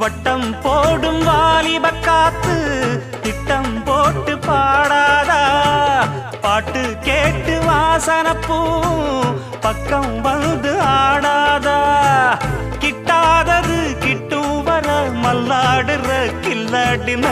வட்டம் போடும் வாலிப காத்து திட்டம் போட்டு பாடாதா பாட்டு கேட்டு வாசனப்பூ பக்கம் வந்து ஆடாதா கிட்டாதது கிட்டும் வர மல்லாடுற கில்லாடின